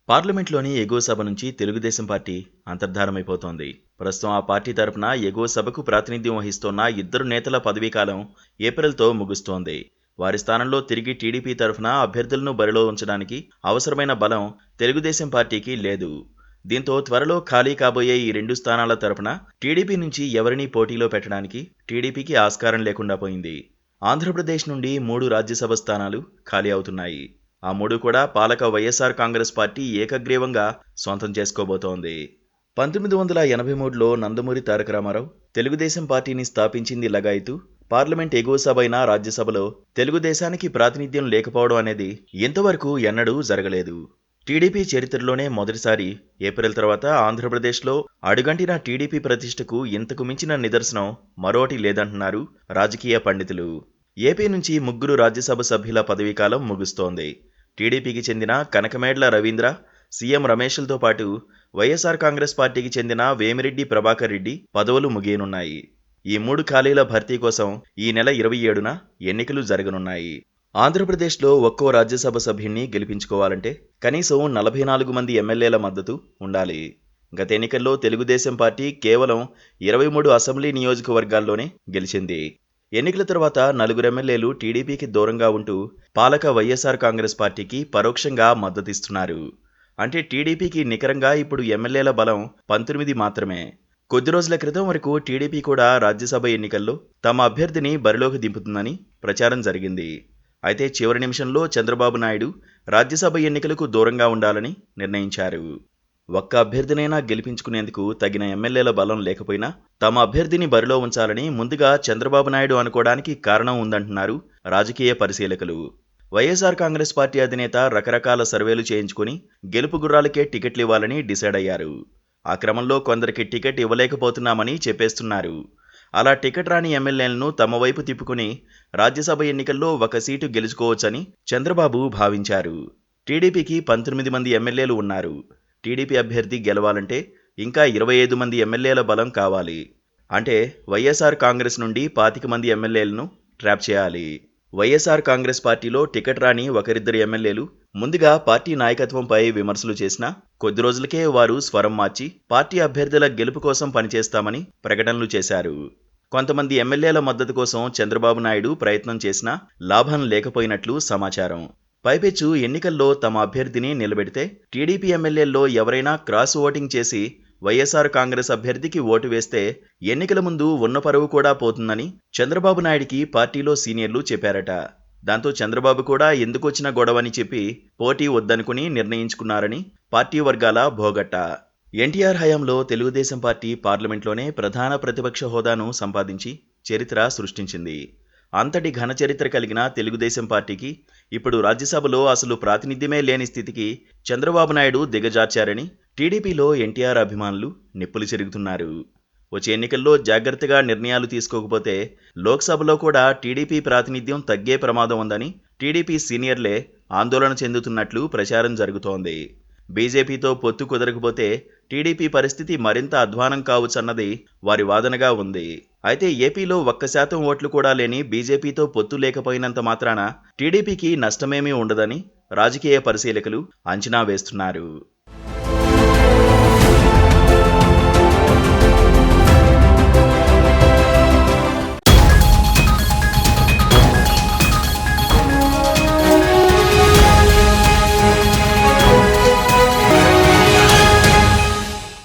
పార్లమెంట్లోని ఎగువ సభ నుంచి తెలుగుదేశం పార్టీ అంతర్ధానమైపోతోంది. ప్రస్తుతం ఆ పార్టీ తరపున ఎగువ సభకు ప్రాతినిధ్యం వహిస్తోన్న ఇద్దరు నేతల పదవీకాలం ఏప్రిల్తో ముగుస్తోంది. వారి స్థానంలో తిరిగి టీడీపీ తరఫున అభ్యర్థులను బరిలో ఉంచడానికి అవసరమైన బలం తెలుగుదేశం పార్టీకి లేదు. దీంతో త్వరలో ఖాళీ కాబోయే ఈ రెండు స్థానాల తరపున టీడీపీ నుంచి ఎవరినీ పోటీలో పెట్టడానికి టీడీపీకి ఆస్కారం లేకుండా పోయింది. ఆంధ్రప్రదేశ్ నుండి 3 రాజ్యసభ స్థానాలు ఖాళీ అవుతున్నాయి. ఆ 3 కూడా పాలక వైఎస్ఆర్ కాంగ్రెస్ పార్టీ ఏకగ్రీవంగా సొంతం చేసుకోబోతోంది. 1983లో నందమూరి తారక రామారావు తెలుగుదేశం పార్టీని స్థాపించింది లగాయతూ పార్లమెంట్ ఎగువ సభ అయిన రాజ్యసభలో తెలుగుదేశానికి ప్రాతినిధ్యం లేకపోవడం అనేది ఇంతవరకు ఎన్నడూ జరగలేదు. టీడీపీ చరిత్రలోనే మొదటిసారి ఏప్రిల్ తర్వాత ఆంధ్రప్రదేశ్లో అడుగంటిన టీడీపీ ప్రతిష్టకు ఇంతకు మించిన నిదర్శనం మరోటి లేదంటున్నారు రాజకీయ పండితులు. ఏపీ నుంచి 3 రాజ్యసభ సభ్యుల పదవీకాలం ముగుస్తోంది. టీడీపీకి చెందిన కనకమేడ్ల రవీంద్ర, సీఎం రమేష్లతో పాటు వైఎస్ఆర్ కాంగ్రెస్ పార్టీకి చెందిన వేమిరెడ్డి ప్రభాకర్ రెడ్డి పదవులు ముగియనున్నాయి. ఈ 3 ఖాళీల భర్తీ కోసం ఈ నెల 27న ఎన్నికలు జరగనున్నాయి. ఆంధ్రప్రదేశ్లో ఒక్కో రాజ్యసభ సభ్యుణ్ణి గెలిపించుకోవాలంటే కనీసం 44 మంది ఎమ్మెల్యేల మద్దతు ఉండాలి. గత ఎన్నికల్లో తెలుగుదేశం పార్టీ కేవలం 23 అసెంబ్లీ నియోజకవర్గాల్లోనే గెలిచింది. ఎన్నికల తర్వాత 4 ఎమ్మెల్యేలు టీడీపీకి దూరంగా ఉంటూ పాలక వైఎస్ఆర్ కాంగ్రెస్ పార్టీకి పరోక్షంగా మద్దతిస్తున్నారు. అంటే టీడీపీకి నికరంగా ఇప్పుడు ఎమ్మెల్యేల బలం 19 మాత్రమే. కొద్ది రోజుల క్రితం వరకు టీడీపీ కూడా రాజ్యసభ ఎన్నికల్లో తమ అభ్యర్థిని బరిలోకి దింపుతుందని ప్రచారం జరిగింది. అయితే చివరి నిమిషంలో చంద్రబాబు నాయుడు రాజ్యసభ ఎన్నికలకు దూరంగా ఉండాలని నిర్ణయించారు. ఒక్క అభ్యర్థినైనా గెలిపించుకునేందుకు తగిన ఎమ్మెల్యేల బలం లేకపోయినా తమ అభ్యర్థిని బరిలో ఉంచాలని ముందుగా చంద్రబాబు నాయుడు అనుకోవడానికి కారణం ఉందంటున్నారు రాజకీయ పరిశీలకులు. వైఎస్ఆర్ కాంగ్రెస్ పార్టీ అధినేత రకరకాల సర్వేలు చేయించుకుని గెలుపు గుర్రాలకే టికెట్లు ఇవ్వాలని డిసైడ్ అయ్యారు. ఆ క్రమంలో కొందరికి టికెట్ ఇవ్వలేకపోతున్నామని చెప్పేస్తున్నారు. అలా టికెట్ రాని ఎమ్మెల్యేలను తమ వైపు తిప్పుకుని రాజ్యసభ ఎన్నికల్లో ఒక సీటు గెలుచుకోవచ్చని చంద్రబాబు భావించారు. టీడీపీకి 19 మంది ఎమ్మెల్యేలు ఉన్నారు. టీడీపీ అభ్యర్థి గెలవాలంటే ఇంకా 25 మంది ఎమ్మెల్యేల బలం కావాలి. అంటే వైఎస్ఆర్ కాంగ్రెస్ నుండి 25 మంది ఎమ్మెల్యేలను ట్రాప్ చేయాలి. వైఎస్ఆర్ కాంగ్రెస్ పార్టీలో టికెట్ రాని ఒకరిద్దరు ఎమ్మెల్యేలు ముందుగా పార్టీ నాయకత్వంపై విమర్శలు చేసినా కొద్ది రోజులకే వారు స్వరం మార్చి పార్టీ అభ్యర్థుల గెలుపు కోసం పనిచేస్తామని ప్రకటనలు చేశారు. కొంతమంది ఎమ్మెల్యేల మద్దతు కోసం చంద్రబాబు నాయుడు ప్రయత్నం చేసినా లాభం లేకపోయినట్లు సమాచారం. పైపెచ్చు ఎన్నికల్లో తమ అభ్యర్థిని నిలబెడితే టీడీపీ ఎమ్మెల్యేల్లో ఎవరైనా క్రాస్ ఓటింగ్ చేసి వైఎస్ఆర్ కాంగ్రెస్ అభ్యర్థికి ఓటు వేస్తే ఎన్నికల ముందు ఉన్న పరువు కూడా పోతుందని చంద్రబాబు నాయుడికి పార్టీలో సీనియర్లు చెప్పారట. దాంతో చంద్రబాబు కూడా ఎందుకొచ్చిన గొడవని చెప్పి పోటీ వద్దనుకుని నిర్ణయించుకున్నారని పార్టీ వర్గాల భోగట్ట. ఎన్టీఆర్ హయాంలో తెలుగుదేశం పార్టీ పార్లమెంట్లోనే ప్రధాన ప్రతిపక్ష హోదాను సంపాదించి చరిత్ర సృష్టించింది. అంతటి ఘన చరిత్ర కలిగిన తెలుగుదేశం పార్టీకి ఇప్పుడు రాజ్యసభలో అసలు ప్రాతినిధ్యమే లేని స్థితికి చంద్రబాబు నాయుడు దిగజార్చారని టీడీపీలో ఎన్టీఆర్ అభిమానులు నిప్పులు చెరుగుతున్నారు. వచ్చే ఎన్నికల్లో జాగ్రత్తగా నిర్ణయాలు తీసుకోకపోతే లోక్సభలో కూడా టీడీపీ ప్రాతినిధ్యం తగ్గే ప్రమాదం ఉందని టీడీపీ సీనియర్లే ఆందోళన చెందుతున్నట్లు ప్రచారం జరుగుతోంది. బీజేపీతో పొత్తు కుదరకపోతే టీడీపీ పరిస్థితి మరింత అధ్వానం కావచ్చన్నది వారి వాదనగా ఉంది. అయితే ఏపీలో 1% ఓట్లు కూడా లేని బీజేపీతో పొత్తు లేకపోయినంత మాత్రాన టీడీపీకి నష్టమేమీ ఉండదని రాజకీయ పరిశీలకులు అంచనా వేస్తున్నారు.